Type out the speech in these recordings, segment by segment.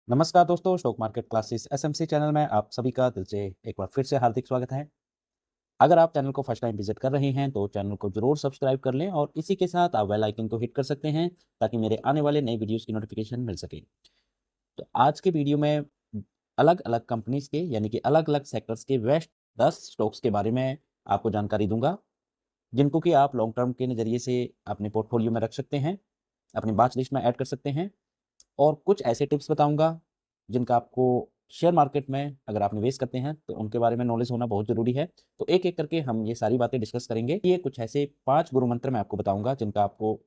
नमस्कार दोस्तों, stock market classes SMC channel में आप सभी का दिल से एक बार फिर से हार्दिक स्वागत है। अगर आप चैनल को फर्स्ट टाइम विजिट कर रहे हैं तो चैनल को जरूर सब्सक्राइब कर लें और इसी के साथ आप बेल आइकन को हिट कर सकते हैं ताकि मेरे आने वाले नए वीडियोस की नोटिफिकेशन मिल सके। तो आज के वीडियो में अलग अलग कंपनीज के यानी कि अलग अलग सेक्टर्स के बेस्ट 10 स्टॉक्स के बारे में आपको जानकारी दूंगा, जिनको कि आप लॉन्ग टर्म के नज़रिए से अपने पोर्टफोलियो में रख सकते हैं, अपनी वॉच लिस्ट में ऐड कर सकते हैं। और कुछ ऐसे टिप्स बताऊंगा जिनका आपको शेयर मार्केट में अगर आप निवेश करते हैं तो उनके बारे में नॉलेज होना बहुत ज़रूरी है। तो एक एक करके हम ये सारी बातें डिस्कस करेंगे। ये कुछ ऐसे 5 गुरु मंत्र मैं आपको बताऊंगा जिनका आपको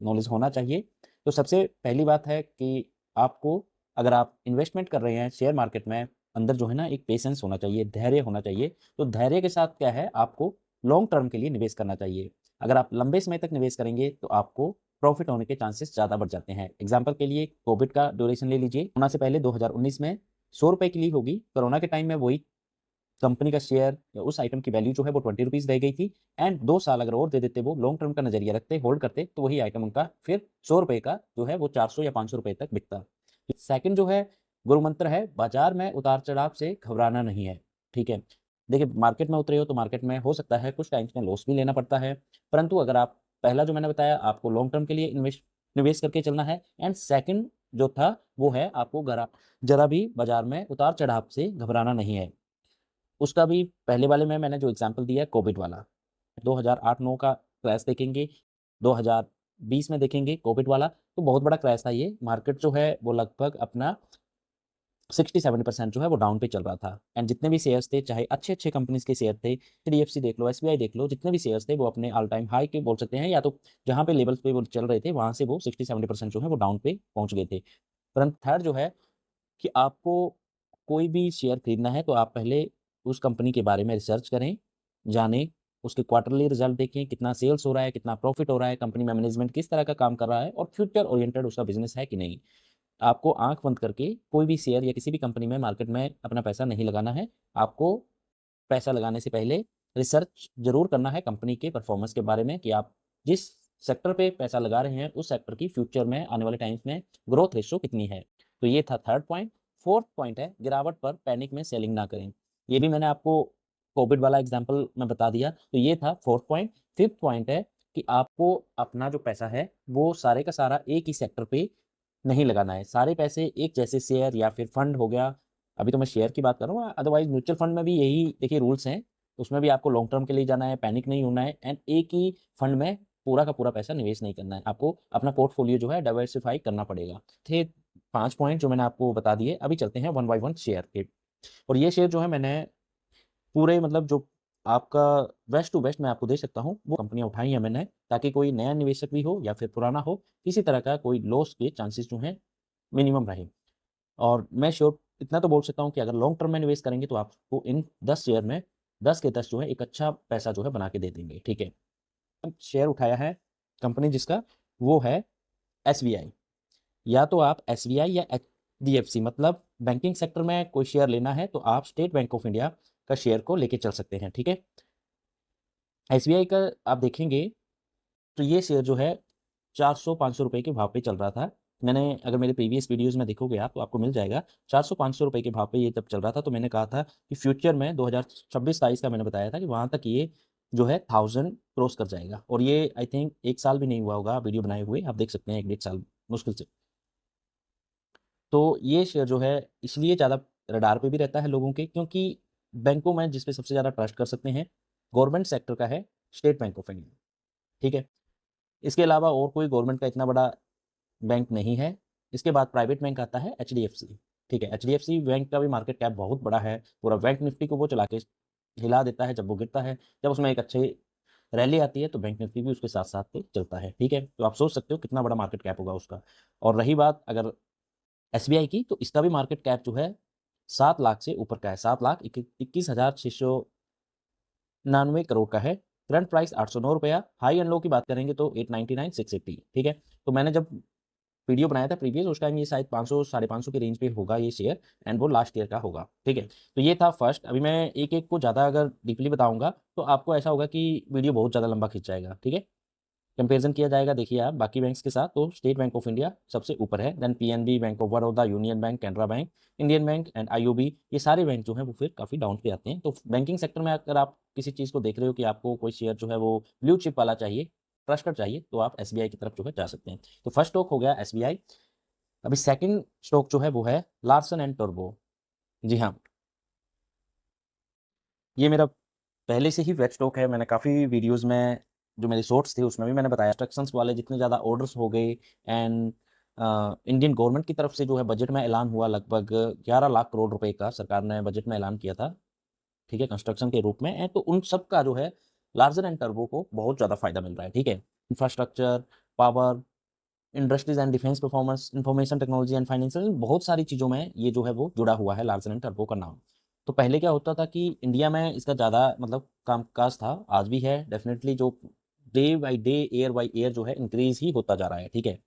नॉलेज होना चाहिए। तो सबसे पहली बात है कि आपको, अगर आप इन्वेस्टमेंट कर रहे हैं शेयर मार्केट में, अंदर जो है ना एक पेशेंस होना चाहिए, धैर्य होना चाहिए। तो धैर्य के साथ क्या है, आपको लॉन्ग टर्म के लिए निवेश करना चाहिए। अगर आप लंबे समय तक निवेश करेंगे तो आपको प्रॉफिट होने के चांसेस ज़्यादा बढ़ जाते हैं। एग्जाम्पल के लिए कोविड का ड्यूरेशन ले लीजिए। कोरोना से पहले 2019 में 100 रुपए की ली होगी, कोरोना के टाइम में वही कंपनी का शेयर या उस आइटम की वैल्यू जो है वो 20 रुपीज़ रह गई थी। एंड 2 साल अगर और दे देते, वो लॉन्ग टर्म का नजरिया रखते, होल्ड करते, तो वही आइटम उनका फिर 100 रुपए का जो है वो 400 या 500 रुपए तक बिकता। सेकंड जो है गुरु मंत्र है, बाजार में उतार चढ़ाव से घबराना नहीं है। ठीक है, देखिए मार्केट में उतरे हो तो मार्केट में हो सकता है कुछ टाइम्स में लॉस भी लेना पड़ता है, परंतु अगर आप पहला जो मैंने बताया आपको लॉन्ग टर्म के लिए निवेश करके चलना है। एंड सेकंड जो था वो है आपको जरा भी बाजार में उतार चढ़ाव से घबराना नहीं है। उसका भी पहले वाले में मैंने जो एग्जांपल दिया है कोविड वाला, 2008-9 का क्रैश देखेंगे, 2020 में देखेंगे कोविड वाला, तो बहुत बड़ा क्रैश था ये। मार्केट जो है वो लगभग अपना 60-70% जो है वो डाउन पे चल रहा था। एंड जितने भी शेयर्स थे, चाहे अच्छे अच्छे कंपनीज के शेयर थे, एचडीएफसी देख लो, एसबीआई देख लो, जितने भी शेयर्स थे वो अपने ऑल टाइम हाई के बोल सकते हैं, या तो जहाँ पे लेवल्स पे वो चल रहे थे वहां से वो 60-70% जो है वो डाउन पे पहुंच गए थे। परंतु थर्ड जो है कि आपको कोई भी शेयर खरीदना है तो आप पहले उस कंपनी के बारे में रिसर्च करें, जानें, उसके क्वार्टरली रिजल्ट देखें, कितना सेल्स हो रहा है, कितना प्रॉफिट हो रहा है, कंपनी में मैनेजमेंट किस तरह का काम कर रहा है और फ्यूचर ओरिएंटेड उसका बिजनेस है कि नहीं। आपको आंख बंद करके कोई भी शेयर या किसी भी कंपनी में मार्केट में अपना पैसा नहीं लगाना है। आपको पैसा लगाने से पहले रिसर्च जरूर करना है कंपनी के परफॉर्मेंस के बारे में कि आप जिस सेक्टर पे पैसा लगा रहे हैं उस सेक्टर की फ्यूचर में आने वाले टाइम्स में ग्रोथ रेशो कितनी है। तो ये था थर्ड पॉइंट। फोर्थ पॉइंट है गिरावट पर पैनिक में सेलिंग ना करें। ये भी मैंने आपको कोविड वाला एग्जाम्पल में बता दिया, तो ये था फोर्थ पॉइंट। फिफ्थ पॉइंट है कि आपको अपना जो पैसा है वो सारे का सारा एक ही सेक्टर पे नहीं लगाना है। सारे पैसे एक जैसे शेयर या फिर फंड हो गया, अभी तो मैं शेयर की बात कर रहा हूँ, अदरवाइज म्यूचुअल फंड में भी यही देखिए रूल्स हैं। उसमें भी आपको लॉन्ग टर्म के लिए जाना है, पैनिक नहीं होना है, एंड एक ही फंड में पूरा का पूरा पैसा निवेश नहीं करना है। आपको अपना पोर्टफोलियो जो है डाइवर्सिफाई करना पड़ेगा। थे 5 पॉइंट जो मैंने आपको बता दिए। अभी चलते हैं वन बाय वन शेयर के। और ये शेयर जो है मैंने पूरे मतलब जो आपका बेस्ट टू बेस्ट मैं आपको दे सकता हूँ वो कंपनियां उठाई हैं मैंने, ताकि कोई नया निवेशक भी हो या फिर पुराना हो, किसी तरह का कोई लॉस के चांसेस जो हैं मिनिमम रहे। और मैं श्योर इतना तो बोल सकता हूँ कि अगर लॉन्ग टर्म में निवेश करेंगे तो आपको इन 10 शेयर में 10 के 10 जो है एक अच्छा पैसा जो है बना के दे देंगे। ठीक है, शेयर उठाया है कंपनी जिसका, वो है एसबीआई। या तो आप एसबीआई या एचडीएफसी, मतलब बैंकिंग सेक्टर में कोई शेयर लेना है तो आप स्टेट बैंक ऑफ इंडिया का शेयर को लेके चल सकते हैं। ठीक है, एसबीआई का आप देखेंगे तो ये शेयर जो है 400-500 रुपए के भाव पे चल रहा था। मैंने, अगर मेरे प्रीवियस वीडियोस में देखोगे आप तो आपको मिल जाएगा, 400-500 रुपए के भाव पे ये जब चल रहा था तो मैंने कहा था कि फ्यूचर में 2026-27 का मैंने बताया था कि वहाँ तक ये जो है 1000 क्रॉस कर जाएगा। और ये आई थिंक 1 साल भी नहीं हुआ होगा वीडियो बनाए हुए, आप देख सकते हैं 1 डेढ़ साल मुश्किल से। तो ये शेयर जो है इसलिए ज़्यादा रडार पे भी रहता है लोगों के, क्योंकि बैंकों में जिस पे सबसे ज़्यादा ट्रस्ट कर सकते हैं गवर्नमेंट सेक्टर का है स्टेट बैंक ऑफ इंडिया। ठीक है, इसके अलावा और कोई गवर्नमेंट का इतना बड़ा बैंक नहीं है। इसके बाद प्राइवेट बैंक आता है एचडीएफसी। ठीक है, एचडीएफसी बैंक का भी मार्केट कैप बहुत बड़ा है, पूरा बैंक निफ्टी को वो चला के हिला देता है जब वो गिरता है। जब उसमें एक अच्छी रैली आती है तो बैंक निफ्टी भी उसके साथ साथ चलता है। ठीक है, तो आप सोच सकते हो कितना बड़ा मार्केट कैप होगा उसका। और रही बात अगर एसबीआई की, तो इसका भी मार्केट कैप जो है 7 लाख से ऊपर का है, 7,21,699 करोड़ का है। करंट प्राइस 809 रुपया। हाई एंड लो की बात करेंगे तो 899, 680। ठीक है, तो मैंने जब वीडियो बनाया था प्रीवियस उस टाइम ये शायद 500 550 के रेंज पे होगा ये शेयर, एंड वो लास्ट ईयर का होगा। ठीक है, तो ये था फर्स्ट। अभी मैं एक एक को ज़्यादा अगर डीपली बताऊंगा तो आपको ऐसा होगा कि वीडियो बहुत ज़्यादा लंबा खिंच जाएगा। ठीक है, कंपैरिजन किया जाएगा देखिए आप बाकी बैंक्स के साथ, तो स्टेट बैंक ऑफ इंडिया सबसे ऊपर है, then PNB, bank of Baroda, union bank, Canara bank, Indian bank and IOB, ये सारे बैंक जो हैं वो फिर काफ़ी डाउन पे आते हैं। तो बैंकिंग सेक्टर में अगर आप किसी चीज़ को देख रहे हो कि आपको कोई शेयर जो है वो ब्लू चिप वाला चाहिए, ट्रस्टेड चाहिए, तो आप एसबीआई की तरफ जो है जा सकते हैं। तो फर्स्ट स्टॉक हो गया एसबीआई। अभी सेकंड स्टॉक जो है वो है लार्सन एंड टर्बो। जी हाँ, ये मेरा पहले से ही वेट स्टॉक है। मैंने काफ़ी वीडियोस में जो मेरे शॉर्ट्स थे उसमें भी मैंने बताया, इंस्ट्रक्शंस वाले जितने ज़्यादा ऑर्डर्स हो गए एंड इंडियन गवर्नमेंट की तरफ से जो है बजट में ऐलान हुआ, लगभग 11 लाख करोड़ रुपए का सरकार ने बजट में ऐलान किया था, ठीक है, कंस्ट्रक्शन के रूप में। एंड तो उन सब का जो है लार्जर एंड टर्बो को बहुत ज़्यादा फायदा मिल रहा है, ठीक है। Infrastructure, power, industries and defence, performance, information technology and financial, बहुत सारी चीज़ों में ये जो है वो जुड़ा हुआ है लार्सन एंड टर्बो का नाम। तो पहले क्या होता था कि इंडिया में इसका ज़्यादा मतलब कामकाज था, आज भी है डेफिनेटली, जो day by day, year by year जो है इंक्रीज ही होता जा रहा है, ठीक है।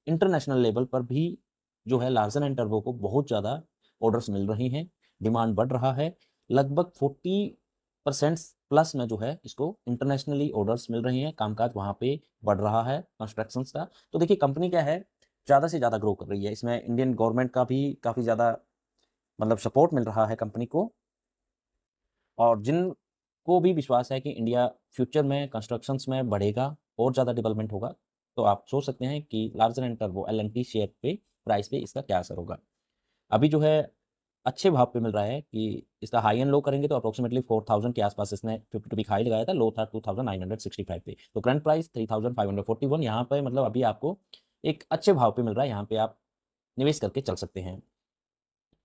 इंटरनेशनल लेवल पर भी जो है लार्सन एंड टर्बो को बहुत ज़्यादा ऑर्डर्स मिल रही हैं, डिमांड बढ़ रहा है, लगभग 40% प्लस में जो है इसको इंटरनेशनली ऑर्डर्स मिल रहे हैं, कामकाज वहाँ पे बढ़ रहा है कंस्ट्रक्शंस का। तो देखिए कंपनी क्या है, ज़्यादा से ज़्यादा ग्रो कर रही है, इसमें इंडियन गवर्नमेंट का भी काफ़ी ज़्यादा मतलब सपोर्ट मिल रहा है कंपनी को। और जिनको भी विश्वास है कि इंडिया फ्यूचर में कंस्ट्रक्शंस में बढ़ेगा और ज़्यादा डेवलपमेंट होगा, तो आप सोच सकते हैं कि लार्जर एंड टर्बो एलएनटी शेयर पे, प्राइस पे इसका क्या असर होगा। अभी जो है अच्छे भाव पे मिल रहा है कि इसका हाई एंड लो करेंगे तो अप्रोक्सीमेटली 4000 के आसपास इसने 50 वीक हाई लगाया था, लो था 2965 पे। तो करंट प्राइस 3541, यहाँ पे मतलब अभी आपको एक अच्छे भाव पे मिल रहा है, यहाँ पे आप निवेश करके चल सकते हैं।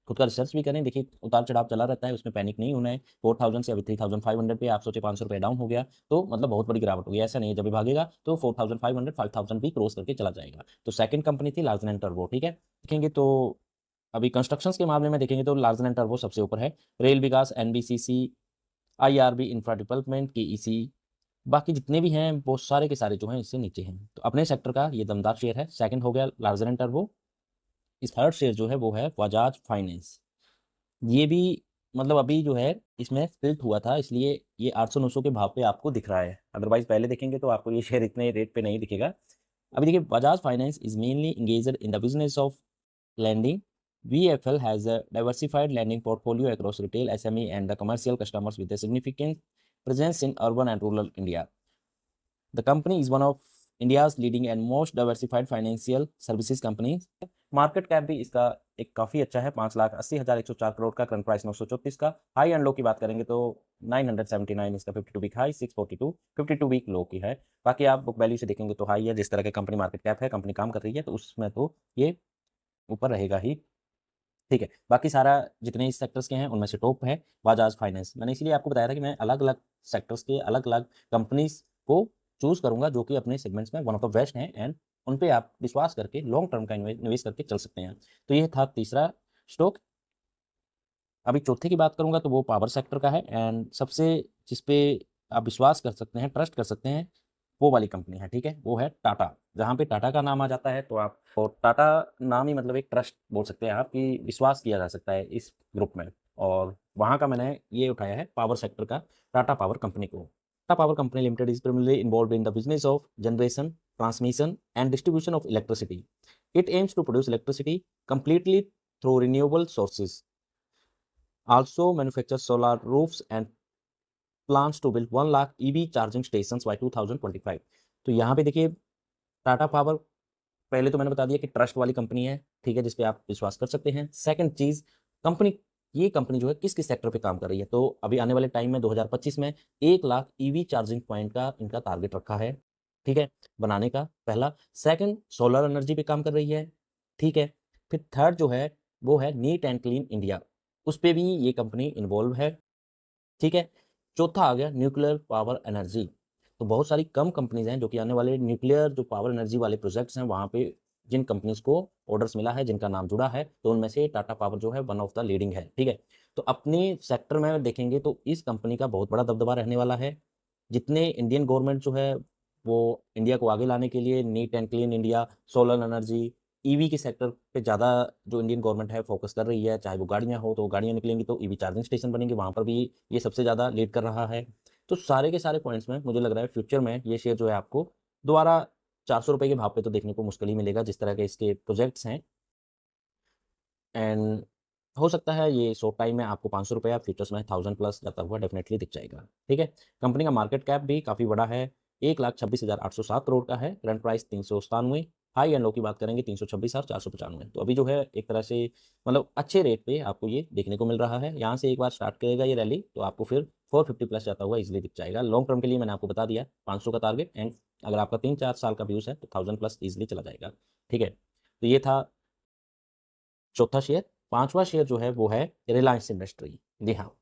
खुद का रिसर्च भी करें, देखिए उतार चढ़ाव चला रहता है, उसमें पैनिक नहीं होना है। 4000 से अभी 3500 पे आप सोचे 500 रुपये डाउन हो गया, तो मतलब बहुत बड़ी गिरावट होगी, ऐसा नहीं है। जब भी भागेगा तो 4500 5000 भी क्रॉस करके चला जाएगा। तो सेकंड कंपनी थी लार्सन एंड टर्बो, ठीक है। देखेंगे तो अभी कंस्ट्रक्शंस के मामले में देखेंगे तो लार्सन एंड टर्बो सबसे ऊपर है, Rail Vikas, NBCC, IRB infra development, KEC, बाकी जितने भी हैं वो सारे के सारे जो हैं इससे नीचे हैं। तो अपने सेक्टर का ये दमदार शेयर है। सेकंड हो गया लार्सन एंड टर्बो। इस थर्ड शेयर जो है वो है बजाज फाइनेंस। ये भी मतलब अभी जो है इसमें स्प्लिट हुआ था, इसलिए ये 800-900 के भाव पे आपको दिख रहा है, अदरवाइज पहले देखेंगे तो आपको ये शेयर इतने रेट पे नहीं दिखेगा। अभी देखिए Bajaj finance is mainly engaged in the business of lending. VFL has a diversified lending portfolio across retail, SME, and the commercial customers with a significant presence in urban and rural India. The company is one of India's leading and most diversified financial services companies. Market cap भी इसका एक काफ़ी अच्छा है, 5,80,104 करोड़ का, current price 934 का। High and low की बात करेंगे तो 979 इसका 52 वीक हाई, 642 52 वीक लो की है। बाकी आप बुक वैल्यू से देखेंगे तो हाई है, जिस तरह के कंपनी मार्केट कैप है, कंपनी काम कर रही है, तो उसमें तो ये ऊपर रहेगा ही, ठीक है। बाकी सारा जितने इस सेक्टर्स के हैं उनमें से टॉप है बजाज फाइनेंस। मैंने इसीलिए आपको बताया था कि मैं अलग अलग सेक्टर्स के अलग अलग कंपनीज को चूज करूंगा जो कि अपने सेगमेंट्स में वन ऑफ द बेस्ट हैं, एंड उन पे आप विश्वास करके लॉन्ग टर्म का निवेश करके चल सकते हैं। तो ये था तीसरा स्टॉक। अभी चौथे की बात करूंगा तो वो पावर सेक्टर का है, एंड सबसे जिसपे आप विश्वास कर सकते हैं, ट्रस्ट कर सकते हैं, वो वाली कंपनी है, ठीक है, वो है टाटा। जहाँ पे टाटा का नाम आ जाता है तो आप, और टाटा नाम ही मतलब एक ट्रस्ट बोल सकते हैं आप, कि विश्वास किया जा सकता है इस ग्रुप में। और वहाँ का मैंने ये उठाया है पावर सेक्टर का, टाटा पावर कंपनी को। Tata power company limited is primarily involved in the business of generation, transmission and distribution of electricity. It aims to produce electricity completely through renewable sources, also manufactures solar roofs and plans to build 1 lakh EV charging stations by 2025। तो यहाँ पे देखिए Tata power, पहले तो मैंने बता दिया कि ट्रस्ट वाली कंपनी है, ठीक है, जिस पे आप विश्वास कर सकते हैं। सेकंड चीज, कंपनी, ये कंपनी जो है किस किस सेक्टर पे काम कर रही है, तो अभी आने वाले टाइम में 2025 में 1 लाख ईवी चार्जिंग पॉइंट का इनका टारगेट रखा है, ठीक है, बनाने का, पहला। सेकंड, सोलर एनर्जी पे काम कर रही है, ठीक है। फिर थर्ड जो है वो है नीट एंड क्लीन इंडिया, उस पे भी ये कंपनी इन्वॉल्व है, ठीक है। चौथा आ गया न्यूक्लियर पावर एनर्जी। तो बहुत सारी कम कंपनीज हैं जो कि आने वाले न्यूक्लियर जो पावर एनर्जी वाले प्रोजेक्ट्स हैं वहाँ पे जिन कंपनीज को ऑर्डर्स मिला है, जिनका नाम जुड़ा है, तो उनमें से टाटा पावर जो है वन ऑफ द लीडिंग है, ठीक है। तो अपने सेक्टर में देखेंगे तो इस कंपनी का बहुत बड़ा दबदबा रहने वाला है। जितने इंडियन गवर्नमेंट जो है वो इंडिया को आगे लाने के लिए neat and clean India, solar energy, EV के सेक्टर पे ज़्यादा जो इंडियन गवर्नमेंट है फोकस कर रही है, चाहे वो गाड़ियाँ हो तो गाड़ियाँ निकलेंगी तो ईवी चार्जिंग स्टेशन बनेंगे, वहाँ पर भी ये सबसे ज़्यादा लीड कर रहा है। तो सारे के सारे पॉइंट्स में मुझे लग रहा है फ्यूचर में ये शेयर जो है आपको दोबारा 400 रुपये के भाव पे तो देखने को मुश्किल ही मिलेगा जिस तरह के इसके प्रोजेक्ट्स हैं। एंड हो सकता है ये शॉर्ट टाइम में आपको 500 रुपया, फ्यूचर्स में 1000 प्लस जाता हुआ डेफिनेटली दिख जाएगा। ठीक है, कंपनी का मार्केट कैप भी काफ़ी बड़ा है, 1,26,807 करोड़ का है। Current price 397, high and low की बात करेंगे 326 और 495। तो अभी जो है एक तरह से मतलब अच्छे रेट पे आपको ये देखने को मिल रहा है। यहाँ से एक बार स्टार्ट करेगा ये रैली तो आपको फिर 450 प्लस जाता हुआ इजीली दिख जाएगा। लॉन्ग टर्म के लिए मैंने आपको बता दिया 500 का टारगेट, एंड अगर आपका 3-4 साल का व्यूज़ है तो 1000 प्लस इजीली चला जाएगा। ठीक है, तो ये था चौथा शेयर। पांचवा शेयर जो है वो है रिलायंस इंडस्ट्री। जी हाँ,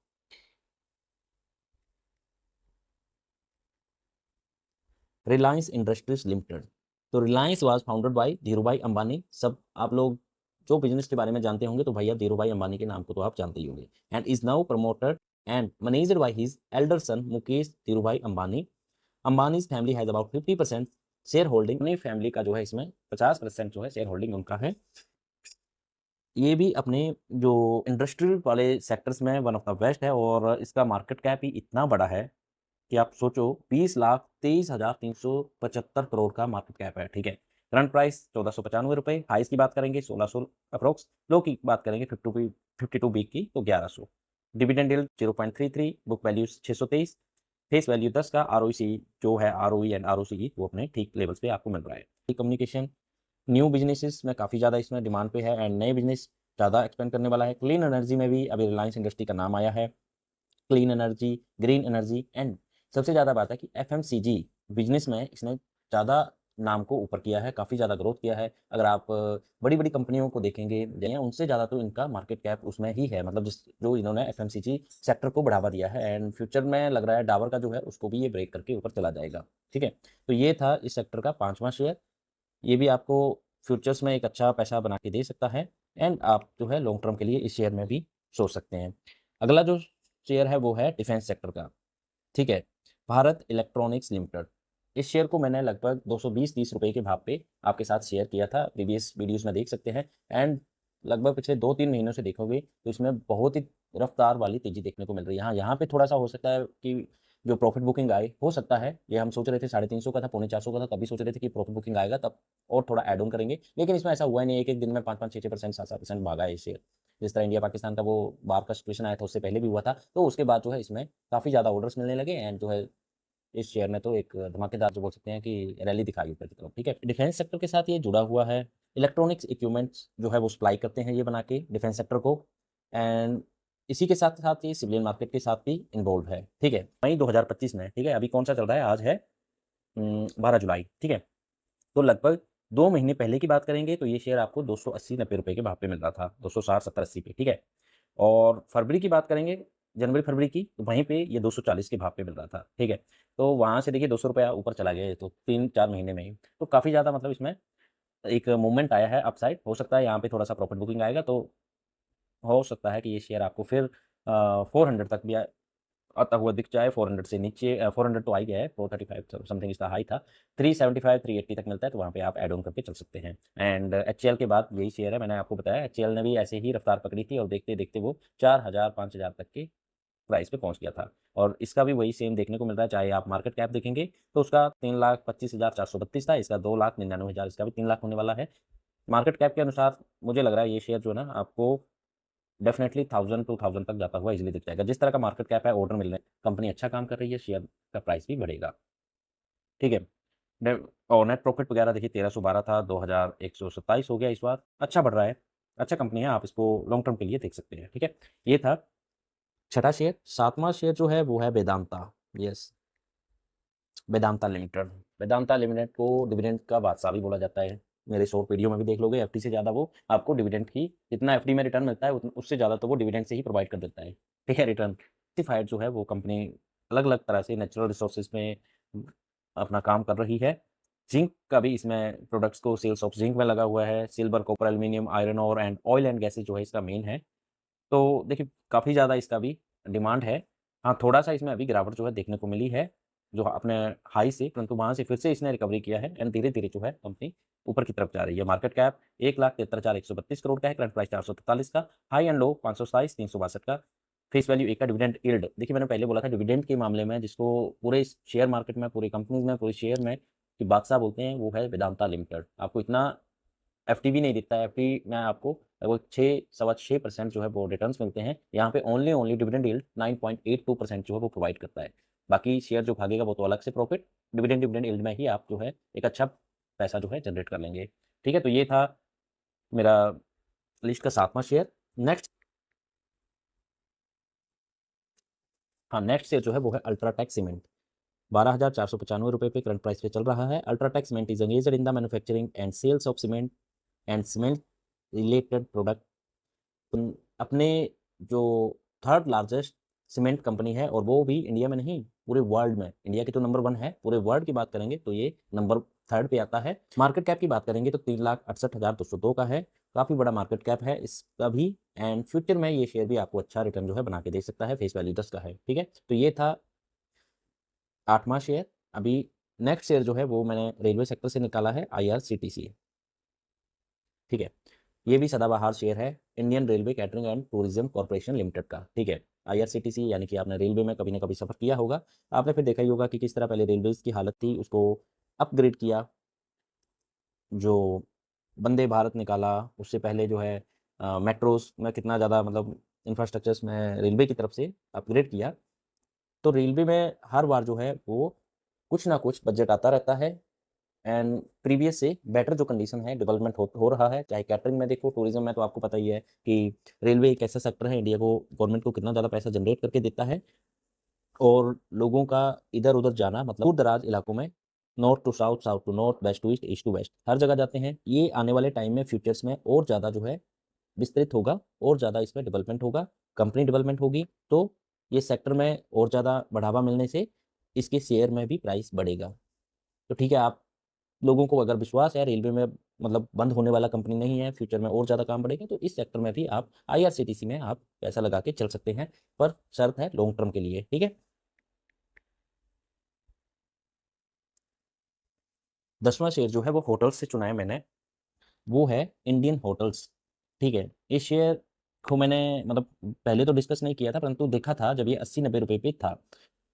रिलायंस इंडस्ट्रीज लिमिटेड। तो Reliance was founded by Dhirubhai Ambani. सब आप लोग जो बिजनेस के बारे में जानते होंगे तो भैया धीरूभाई अंबानी के नाम को तो आप जानते ही होंगे। And is now promoted and managed by his elder son Mukesh Dhirubhai Ambani. Ambanis family has about 50% share holding. अपनी फैमिली का जो है इसमें 50% जो है शेयर होल्डिंग उनका है। ये भी अपने जो इंडस्ट्रियल वाले सेक्टर्स में वन ऑफ द बेस्ट है, और इसका मार्केट कैप ही इतना बड़ा है कि आप सोचो 20,23,375 करोड़ का मार्केट कैप है। ठीक है, करंट प्राइस 1495 रुपये, हाइस की बात करेंगे 1600 अप्रोक्स, लो की बात करेंगे 52 वीक की तो 1100। Dividend yield 0.33, book value 623, face value 10 का, आरओसी जो है आरओई एंड आरओसी वो अपने ठीक लेवल्स पे आपको मिल रहा है। कम्युनिकेशन न्यू बिजनेसेस में काफ़ी ज़्यादा इसमें डिमांड पे है, एंड नए बिजनेस ज़्यादा एक्सपेंड करने वाला है। क्लीन एनर्जी में भी अभी रिलायंस इंडस्ट्री का नाम आया है। Clean energy, green energy, and सबसे ज़्यादा बात है कि एफएमसीजी बिजनेस में इसने ज़्यादा नाम को ऊपर किया है, काफ़ी ज़्यादा ग्रोथ किया है। अगर आप बड़ी बड़ी कंपनियों को देखेंगे या उनसे ज़्यादा तो इनका मार्केट कैप उसमें ही है, मतलब जिस जो इन्होंने एफएमसीजी सेक्टर को बढ़ावा दिया है। एंड फ्यूचर में लग रहा है डाबर का जो है उसको भी ये ब्रेक करके ऊपर चला जाएगा। ठीक है, तो ये था इस सेक्टर का पांचवा शेयर। ये भी आपको फ्यूचर्स में एक अच्छा पैसा बना के दे सकता है, एंड आप जो है लॉन्ग टर्म के लिए इस शेयर में भी सोच सकते हैं। अगला जो शेयर है वो है डिफेंस सेक्टर का। ठीक है, भारत इलेक्ट्रॉनिक्स लिमिटेड। इस शेयर को मैंने लगभग 220-30 रुपए के भाव पे आपके साथ शेयर किया था, प्रीवियस वीडियोस में देख सकते हैं। एंड लगभग पिछले 2-3 महीनों से देखोगे तो इसमें बहुत ही रफ्तार वाली तेजी देखने को मिल रही है। हाँ, यहाँ पे थोड़ा सा हो सकता है कि जो प्रॉफिट बुकिंग आए, हो सकता है ये हम सोच रहे थे 350 का था, 350 का था, तभी सोच रहे थे कि प्रॉफिट बुकिंग आएगा तब और थोड़ा ऐड ऑन करेंगे, लेकिन इसमें ऐसा हुआ ही नहीं। एक एक दिन में 5-5, 6-6%, 7-7% भागा है ये शेयर। जिस तरह इंडिया पाकिस्तान का वो बार का सिचुएशन आया था उससे पहले भी हुआ था, तो उसके बाद जो है इसमें काफ़ी ज़्यादा ऑर्डर्स मिलने लगे, एंड जो है इस शेयर ने तो एक धमाकेदार जो बोल सकते हैं कि रैली दिखाई ऊपर की तरफ। ठीक है, डिफेंस सेक्टर के साथ ये जुड़ा हुआ है। इलेक्ट्रॉनिक्स इक्विपमेंट्स जो है वो सप्लाई करते हैं ये बना के डिफेंस सेक्टर को, एंड इसी के साथ साथ ये सिविलियन मार्केट के साथ भी इन्वॉल्व है। ठीक है, मई 2025 में, ठीक है, अभी कौन सा चल रहा है, आज है 12 जुलाई। ठीक है, तो लगभग 2 महीने पहले की बात करेंगे तो ये शेयर आपको 280-90 रुपए के भाव पे मिल रहा था, 260-70-80 पे। ठीक है, और फरवरी की बात करेंगे, जनवरी फरवरी की, तो वहीं पे ये 240 के भाव पे मिल रहा था। ठीक है, तो वहाँ से देखिए 200 रुपया ऊपर चला गया ये तो 3-4 महीने में ही। तो काफ़ी ज़्यादा मतलब इसमें एक मूवमेंट आया है अपसाइड। हो सकता है यहाँ पे थोड़ा सा प्रॉफिट बुकिंग आएगा तो हो सकता है कि ये शेयर आपको फिर 400 तक भी आता हुआ दिख जाए। 400 से नीचे 400 तो आ ही गया है, 435 समथिंग इसका हाई था। 375 380 तक मिलता है तो वहाँ पे आप ऐड ऑन करके चल सकते हैं। एंड एचएएल के बाद यही शेयर है, मैंने आपको बताया एचएएल ने भी ऐसे ही रफ्तार पकड़ी थी और देखते देखते वो 4000-5000 तक के प्राइस पे पहुंच गया था। और इसका भी वही सेम देखने को मिल रहा है, चाहे आप मार्केट कैप देखेंगे तो उसका 3,25,432 था, इसका 2,99,000, इसका भी 3 लाख होने वाला है। मार्केट कैप के अनुसार मुझे लग रहा है ये शेयर जो है ना आपको डेफिनेटली 1000-2000 तक जाता हुआ इजीली दिख जाएगा। जिस तरह का मार्केट कैप है, ऑर्डर मिल रहे हैं, कंपनी अच्छा काम कर रही है, शेयर का प्राइस भी बढ़ेगा। ठीक है, और नेट प्रॉफिट वगैरह देखिए 1312 था, 2127 हो गया इस बार, अच्छा बढ़ रहा है, अच्छा कंपनी है, आप इसको लॉन्ग टर्म के लिए देख सकते हैं। ठीक है, ये था छठा शेयर। सातवां शेयर जो है वो है Vedanta. Yes, Vedanta limited. Vedanta limited को डिविडेंड का बादशाह भी बोला जाता है। मेरे शॉर्ट वीडियो में भी देख लोगे, एफडी से ज़्यादा वो आपको डिविडेंड ही, जितना एफडी में रिटर्न मिलता है उससे ज़्यादा तो वो डिविडेंड से ही प्रोवाइड कर देता है। ठीक है, रिटर्न सर्टिफाइड जो है वो कंपनी अलग अलग तरह से नेचुरल रिसोर्सेज में अपना काम कर रही है। जिंक का भी इसमें प्रोडक्ट्स को सेल्स ऑफ जिंक में लगा हुआ है। सिल्वर, कॉपर, एल्यूमिनियम, आयरन और एंड ऑयल एंड गैसेज जो है इसका मेन है। तो देखिए काफ़ी ज़्यादा इसका भी डिमांड है। हाँ, थोड़ा-सा इसमें अभी गिरावट जो है देखने को मिली है, जो अपने हाई से, परंतु वहाँ से फिर से इसने रिकवरी किया है, एंड धीरे-धीरे जो है कंपनी ऊपर की तरफ जा रही है। मार्केट कैप 1,73,132 करोड़ का है, करंट प्राइस 443 का, हाई एंड लो 527, 362 का, फेस वैल्यू 1 का, डिविडेंड यील्ड देखिए मैंने पहले बोला था डिविडेंड के मामले में जिसको पूरे शेयर मार्केट में, पूरी कंपनीज़ में, पूरे शेयर में कि बादशाह बोलते हैं वो है वेदांता लिमिटेड। आपको इतना एफटी भी नहीं दिखता है। एफटी में आपको लगभग 6 सवा 6% जो है वो रिटर्न्स मिलते हैं। यहाँ पे ओनली डिविडेंड यील्ड 9.82% जो है वो प्रोवाइड करता है। बाकी शेयर जो भागेगा वो तो अलग से प्रॉफिट, डिविडेंड यील्ड में ही आप जो है एक अच्छा पैसा जो है जनरेट कर लेंगे। ठीक है, तो ये था मेरा लिस्ट का 7वां शेयर। नेक्स्ट, हाँ, नेक्स्ट शेयर जो है वो है अल्ट्राटेक सीमेंट। 12,495 रुपये पे करंट प्राइस पे चल रहा है। UltraTech cement is engaged in the manufacturing and sales of cement and cement related product. अपने जो थर्ड लार्जेस्ट सीमेंट कंपनी है, और वो भी इंडिया में नहीं पूरे वर्ल्ड में। इंडिया की तो नंबर 1 है, पूरे वर्ल्ड की बात करेंगे तो ये नंबर 3rd पे आता है। मार्केट कैप की बात करेंगे तो 3,68,202 का है। काफ़ी बड़ा मार्केट कैप है इसका भी, एंड फ्यूचर में ये शेयर भी आपको अच्छा रिटर्न जो है बना के दे सकता है। फेस वैल्यू 10 का है। ठीक है, तो ये था 8वां शेयर। अभी नेक्स्ट शेयर जो है वो मैंने रेलवे सेक्टर से निकाला है, IRCTC। ठीक है, ये भी सदाबहार शेयर है, Indian railway catering and tourism corporation limited का। ठीक है, IRCTC यानी कि आपने रेलवे में कभी ना कभी सफ़र किया होगा। आपने फिर देखा ही होगा कि किस तरह पहले रेलवेज की हालत थी, उसको अपग्रेड किया। जो वंदे भारत निकाला, उससे पहले जो है मेट्रोस में कितना ज़्यादा मतलब इंफ्रास्ट्रक्चर्स में रेलवे की तरफ से अपग्रेड किया। तो रेलवे में हर बार जो है वो कुछ ना कुछ बजट आता रहता है, एंड प्रीवियस से बेटर जो कंडीशन है डेवलपमेंट हो रहा है। चाहे कैटरिंग में देखो, टूरिज्म में तो आपको पता ही है कि रेलवे एक ऐसा सेक्टर है इंडिया को, गवर्नमेंट को कितना ज़्यादा पैसा जनरेट करके देता है। और लोगों का इधर उधर जाना मतलब दूर दराज इलाकों में, north to south, south to north, west to east, east to west, हर जगह जाते हैं। ये आने वाले टाइम में फ्यूचर्स में और ज़्यादा जो है विस्तृत होगा, और ज़्यादा इसमें डेवलपमेंट होगा, कंपनी डेवलपमेंट होगी। तो ये सेक्टर में और ज़्यादा बढ़ावा मिलने से इसके शेयर में भी प्राइस बढ़ेगा। तो ठीक है, आप लोगों को अगर विश्वास है रेलवे में मतलब बंद होने वाला कंपनी नहीं है, फ्यूचर में और ज़्यादा काम बढ़ेगा, तो इस सेक्टर में भी आप IRCTC में आप पैसा लगा के चल सकते हैं, पर शर्त है लॉन्ग टर्म के लिए। ठीक है, 10वां शेयर जो है वो होटल्स से चुना है मैंने, वो है इंडियन होटल्स। ठीक है, इस शेयर को मैंने मतलब पहले तो डिस्कस नहीं किया था, परंतु देखा था जब ये 80-90 रुपये पे था।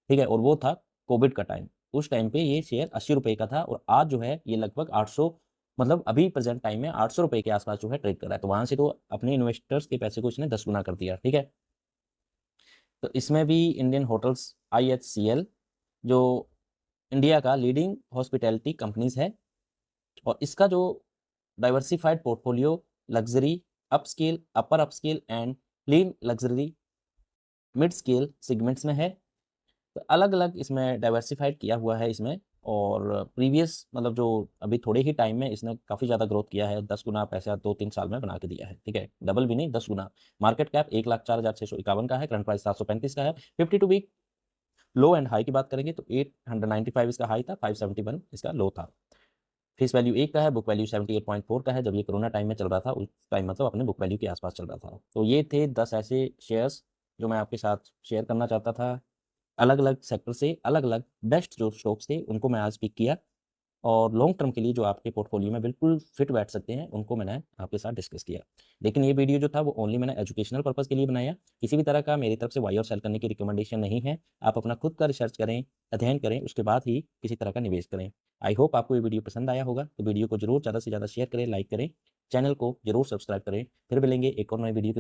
ठीक है, और वो था कोविड का टाइम। उस टाइम पे ये शेयर 80 रुपये का था, और आज जो है ये लगभग 800, मतलब अभी प्रेजेंट टाइम में 800 रुपये के आसपास जो है ट्रेड कर रहा है। तो वहाँ से तो अपने इन्वेस्टर्स के पैसे को इसने 10 गुना कर दिया। ठीक है, तो इसमें भी इंडियन होटल्स IHCL जो इंडिया का लीडिंग हॉस्पिटैलिटी कंपनीज है, और इसका जो diversified portfolio luxury, upscale, upper upscale and lean luxury, mid scale segments में है। तो अलग अलग इसमें डाइवर्सिफाइड किया हुआ है इसमें। और प्रीवियस मतलब जो अभी थोड़े ही टाइम में इसने काफ़ी ज़्यादा ग्रोथ किया है, 10 गुना पैसा 2-3 साल में बना के दिया है। ठीक है, डबल भी नहीं, 10 गुना। मार्केट कैप 1,04,651 का है, करंट प्राइस 735 का है। 52 वीक लो एंड हाई की बात करेंगे तो 895 इसका हाई था, 571 इसका लो था। फेस वैल्यू 1 का है, बुक वैल्यू 78.4 का है। जब ये कोरोना टाइम में चल रहा था, उस टाइम मतलब अपने बुक वैल्यू के आसपास चल रहा था। तो ये थे 10 ऐसे शेयर्स जो मैं आपके साथ शेयर करना चाहता था। अलग अलग सेक्टर से अलग अलग बेस्ट जो स्टॉक्स थे उनको मैं आज पिक किया, और लॉन्ग टर्म के लिए जो आपके पोर्टफोलियो में बिल्कुल फिट बैठ सकते हैं उनको मैंने आपके साथ डिस्कस किया। लेकिन ये वीडियो जो था वो ओनली मैंने एजुकेशनल पर्पज़ के लिए बनाया। किसी भी तरह का मेरी तरफ से बाई और सेल करने की रिकमेंडेशन नहीं है। आप अपना खुद का रिसर्च करें, अध्ययन करें, उसके बाद ही किसी तरह का निवेश करें। आई होप आपको ये वीडियो पसंद आया होगा। तो वीडियो को जरूर ज़्यादा से ज़्यादा शेयर करें, लाइक करें, चैनल को जरूर सब्सक्राइब करें। फिर मिलेंगे एक और नए वीडियो के